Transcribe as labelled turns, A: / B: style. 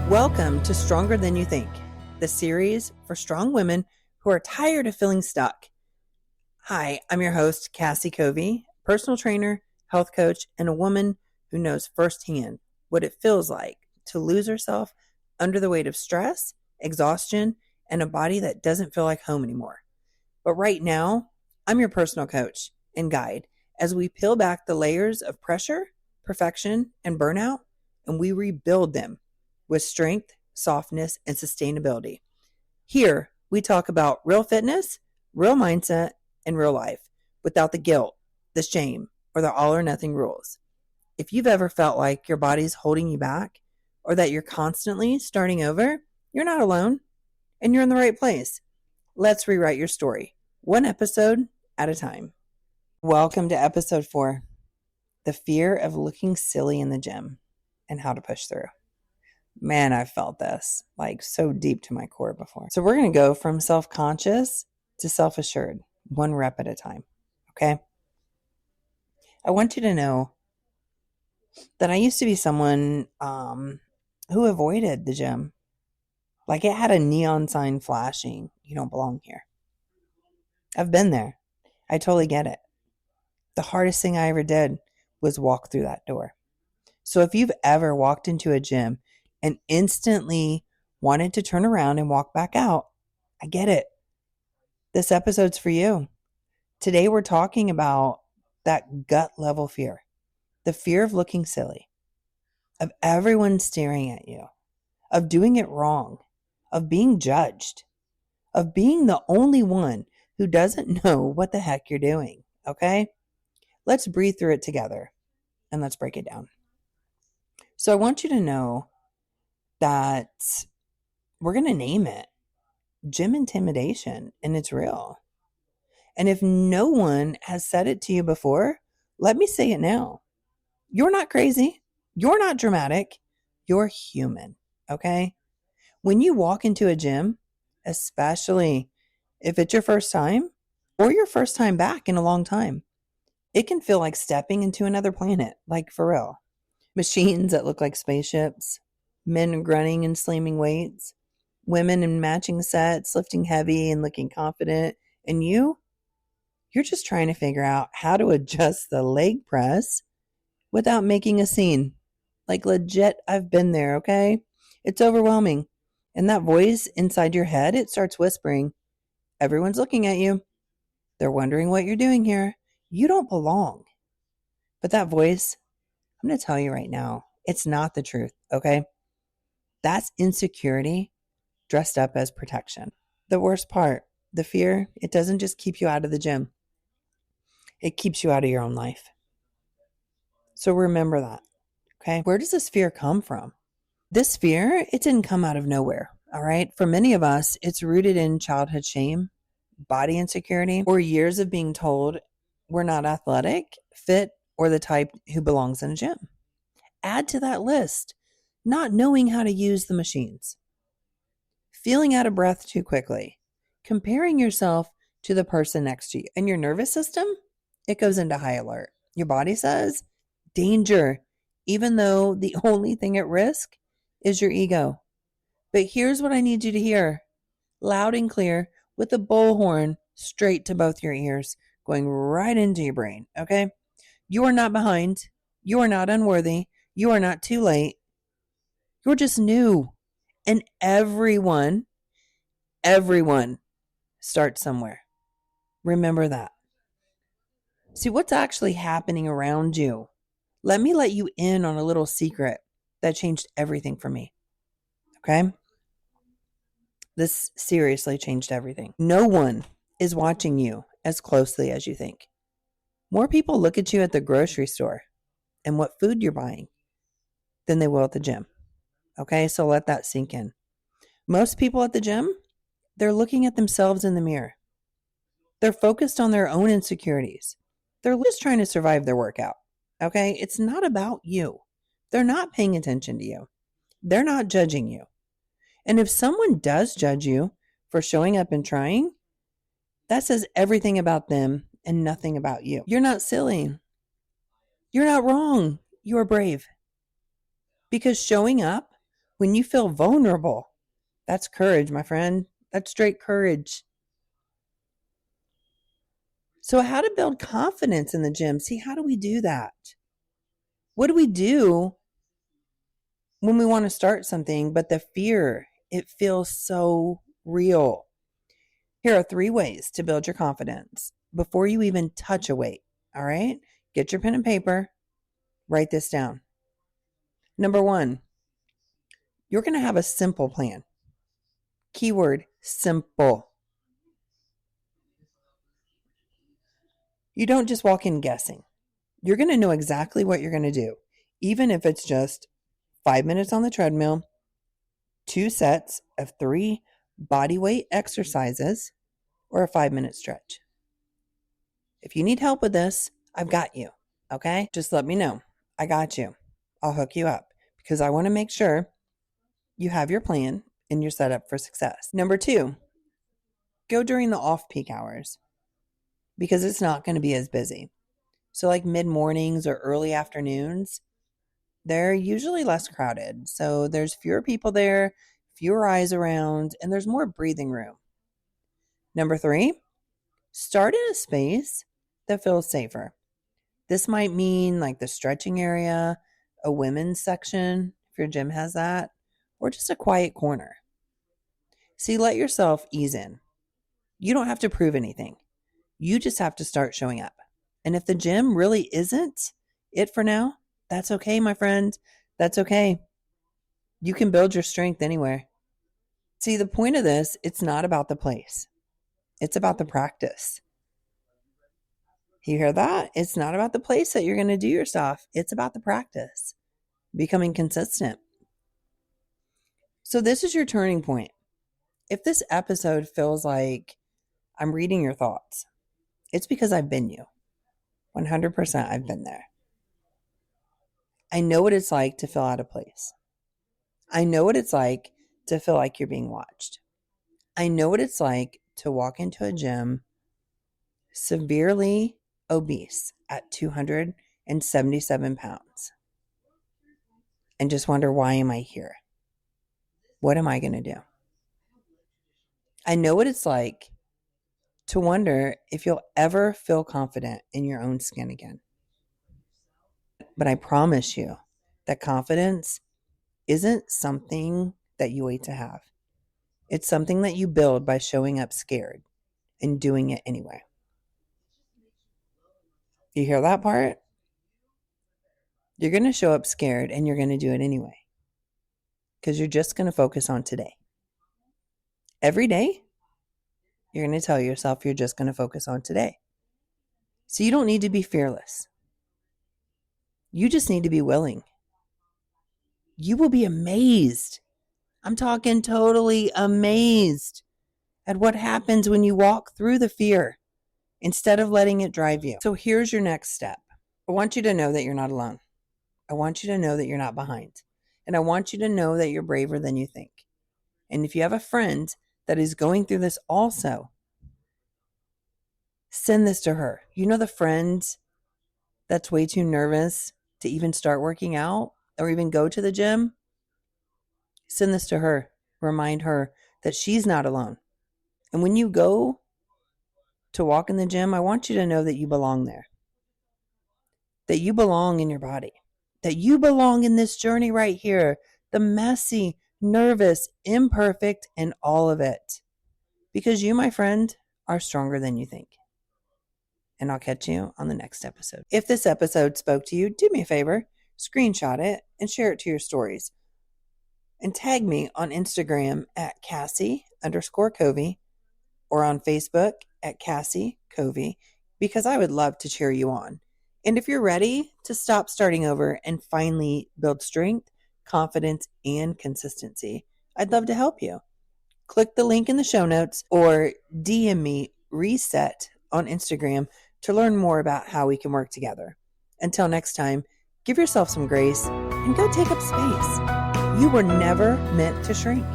A: Welcome to Stronger Than You Think, the series for strong women who are tired of feeling stuck. Hi, I'm your host, Cassie Covey, personal trainer, health coach, and a woman who knows firsthand what it feels like to lose herself under the weight of stress, exhaustion, and a body that doesn't feel like home anymore. But right now, I'm your personal coach and guide as we peel back the layers of pressure, perfection, and burnout, and we rebuild them with strength, softness, and sustainability. Here, we talk about real fitness, real mindset, and real life without the guilt, the shame, or the all or nothing rules. If you've ever felt like your body's holding you back or that you're constantly starting over, you're not alone and you're in the right place. Let's rewrite your story, one episode at a time. Welcome to episode 4, the fear of looking silly in the gym and how to push through. Man, I've felt this like so deep to my core before. So we're going to go from self-conscious to self-assured, one rep at a time. Okay. I want you to know that I used to be someone who avoided the gym. Like it had a neon sign flashing, you don't belong here. I've been there. I totally get it. The hardest thing I ever did was walk through that door. So if you've ever walked into a gym and instantly wanted to turn around and walk back out, I get it. This episode's for you. Today we're talking about that gut level fear, the fear of looking silly, of everyone staring at you, of doing it wrong, of being judged, of being the only one who doesn't know what the heck you're doing, okay? Let's breathe through it together and let's break it down. So I want you to know that we're going to name it gym intimidation, and it's real. And if no one has said it to you before, let me say it now. You're not crazy. You're not dramatic. You're human, okay? When you walk into a gym, especially if it's your first time or your first time back in a long time, it can feel like stepping into another planet, like for real. Machines that look like spaceships, men grunting and slamming weights, women in matching sets, lifting heavy and looking confident. And you're just trying to figure out how to adjust the leg press without making a scene. Like legit, I've been there, okay? It's overwhelming. And that voice inside your head, it starts whispering, everyone's looking at you. They're wondering what you're doing here. You don't belong. But that voice, I'm going to tell you right now, it's not the truth, okay? That's insecurity dressed up as protection. The worst part, the fear, it doesn't just keep you out of the gym. It keeps you out of your own life. So remember that, okay? Where does this fear come from? This fear, it didn't come out of nowhere, all right? For many of us, it's rooted in childhood shame, body insecurity, or years of being told we're not athletic, fit, or the type who belongs in a gym. Add to that list, not knowing how to use the machines, feeling out of breath too quickly, comparing yourself to the person next to you. And your nervous system, it goes into high alert. Your body says, danger, even though the only thing at risk is your ego. But here's what I need you to hear, loud and clear, with a bullhorn straight to both your ears, going right into your brain, okay? You are not behind. You are not unworthy. You are not too late. You're just new. And everyone starts somewhere. Remember that. See what's actually happening around you. Let me let you in on a little secret that changed everything for me. Okay? This seriously changed everything. No one is watching you as closely as you think. More people look at you at the grocery store and what food you're buying than they will at the gym. Okay, so let that sink in. Most people at the gym, they're looking at themselves in the mirror. They're focused on their own insecurities. They're just trying to survive their workout. Okay, it's not about you. They're not paying attention to you. They're not judging you. And if someone does judge you for showing up and trying, that says everything about them and nothing about you. You're not silly. You're not wrong. You are brave. Because showing up When you feel vulnerable, that's courage, my friend. That's straight courage. So how to build confidence in the gym? See, how do we do that? What do we do when we want to start something, but the fear, it feels so real? Here are 3 ways to build your confidence before you even touch a weight. All right? Get your pen and paper. Write this down. Number 1, you're going to have a simple plan. Keyword, simple. You don't just walk in guessing. You're going to know exactly what you're going to do, even if it's just 5 minutes on the treadmill, 2 sets of 3 body weight exercises, or a 5-minute stretch. If you need help with this, I've got you, okay? Just let me know. I got you. I'll hook you up because I want to make sure you have your plan and you're set up for success. Number 2, go during the off-peak hours because it's not going to be as busy. So like mid-mornings or early afternoons, they're usually less crowded. So there's fewer people there, fewer eyes around, and there's more breathing room. Number 3, start in a space that feels safer. This might mean like the stretching area, a women's section, if your gym has that, or just a quiet corner. See, let yourself ease in. You don't have to prove anything. You just have to start showing up. And if the gym really isn't it for now, that's okay, my friend. That's okay. You can build your strength anywhere. See, the point of this, it's not about the place. It's about the practice. You hear that? It's not about the place that you're going to do your stuff. It's about the practice, becoming consistent. So this is your turning point. If this episode feels like I'm reading your thoughts, it's because I've been you. 100% I've been there. I know what it's like to feel out of place. I know what it's like to feel like you're being watched. I know what it's like to walk into a gym severely obese at 277 pounds and just wonder, why am I here? What am I going to do? I know what it's like to wonder if you'll ever feel confident in your own skin again. But I promise you that confidence isn't something that you wait to have. It's something that you build by showing up scared and doing it anyway. You hear that part? You're going to show up scared and you're going to do it anyway. Because you're just going to focus on today. Every day, you're going to tell yourself you're just going to focus on today. So you don't need to be fearless. You just need to be willing. You will be amazed. I'm talking totally amazed at what happens when you walk through the fear instead of letting it drive you. So here's your next step. I want you to know that you're not alone. I want you to know that you're not behind. And I want you to know that you're braver than you think. And if you have a friend that is going through this also, send this to her. You know the friend that's way too nervous to even start working out or even go to the gym? Send this to her. Remind her that she's not alone. And when you go to walk in the gym, I want you to know that you belong there. That you belong in your body. That you belong in this journey right here. The messy, nervous, imperfect, and all of it. Because you, my friend, are stronger than you think. And I'll catch you on the next episode. If this episode spoke to you, do me a favor, screenshot it and share it to your stories. And tag me on Instagram at Cassie_Covey or on Facebook at Cassie Covey because I would love to cheer you on. And if you're ready to stop starting over and finally build strength, confidence, and consistency, I'd love to help you. Click the link in the show notes or DM me Reset on Instagram to learn more about how we can work together. Until next time, give yourself some grace and go take up space. You were never meant to shrink.